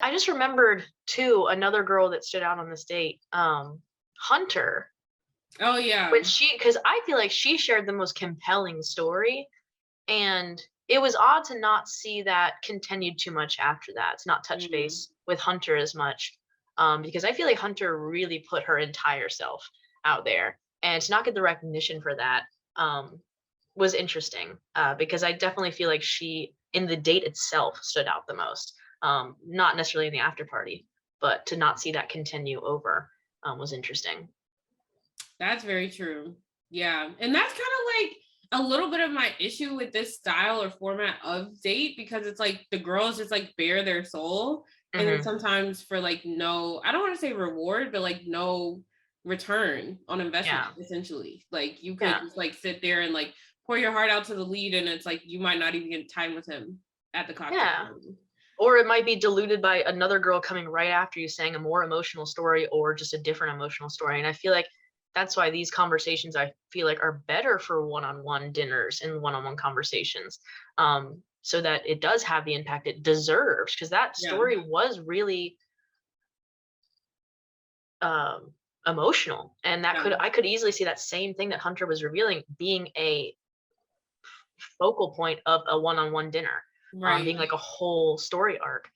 I just remembered too another girl that stood out on this date, Hunter. Oh yeah. When because I feel like she shared the most compelling story, and it was odd to not see that continued too much after that, to not touch Mm-hmm. base with Hunter as much, because I feel like Hunter really put her entire self out there, and to not get the recognition for that was interesting, because I definitely feel like she, in the date itself, stood out the most. Not necessarily in the after party, but to not see that continue over was interesting. That's very true. Yeah. And that's kind of like a little bit of my issue with this style or format of date, because it's like the girls just like bare their soul. And then Hmm. sometimes for like no, I don't want to say reward, but like no return on investment, Yeah, essentially. Like you could yeah, just like sit there and like pour your heart out to the lead, and it's like you might not even get time with him at the cocktail yeah. party. Or it might be diluted by another girl coming right after you saying a more emotional story or just a different emotional story. And I feel like that's why these conversations I feel like are better for one-on-one dinners and one-on-one conversations. So that it does have the impact it deserves. Because that Yeah. story was really emotional. And that Yeah. I could easily see that same thing that Hunter was revealing being a focal point of a one-on-one dinner, Right. being like a whole story arc,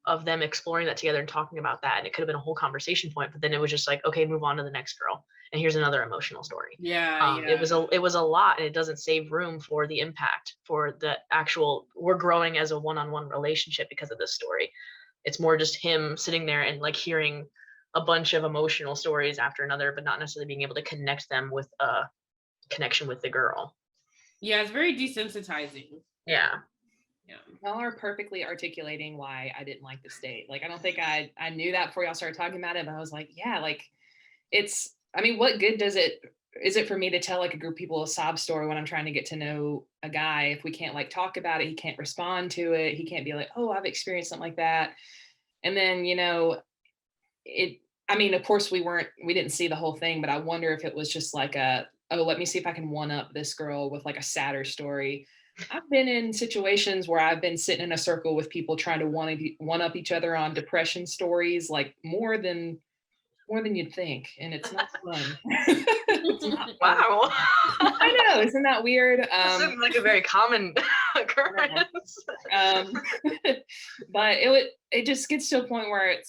of them exploring that together and talking about that. And it could have been a whole conversation point, but then it was just like, okay, move on to the next girl. And here's another emotional story. Yeah. It Yeah. was a lot, and it doesn't save room for the impact for the actual. We're growing as a one-on-one relationship because of this story. It's more just him sitting there and like hearing a bunch of emotional stories after another, but not necessarily being able to connect them with a connection with the girl. Yeah. It's very desensitizing. Yeah. Yeah. Y'all are perfectly articulating why I didn't like this date. Like, I don't think I knew that before y'all started talking about it, but I was like, yeah, like I mean, what good is it for me to tell like a group of people a sob story when I'm trying to get to know a guy if we can't like talk about it, he can't respond to it, he can't be like, oh, I've experienced something like that. And then, it I mean, of course we didn't see the whole thing, but I wonder if it was just like oh, let me see if I can one up this girl with like a sadder story. I've been in situations where I've been sitting in a circle with people trying to one up each other on depression stories, like more than you'd think, and it's not fun. It's not fun. Wow. I know, isn't that weird? This seems like a very common Yeah. occurrence. Um, but it just gets to a point where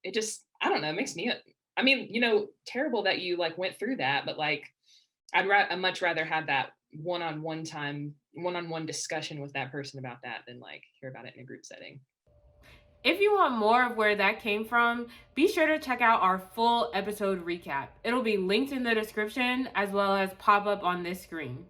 it just I don't know, it makes me I mean, terrible that you like went through that, but like I'd much rather have that one-on-one discussion with that person about that than like hear about it in a group setting. If you want more of where that came from, be sure to check out our full episode recap. It'll be linked in the description as well as pop up on this screen.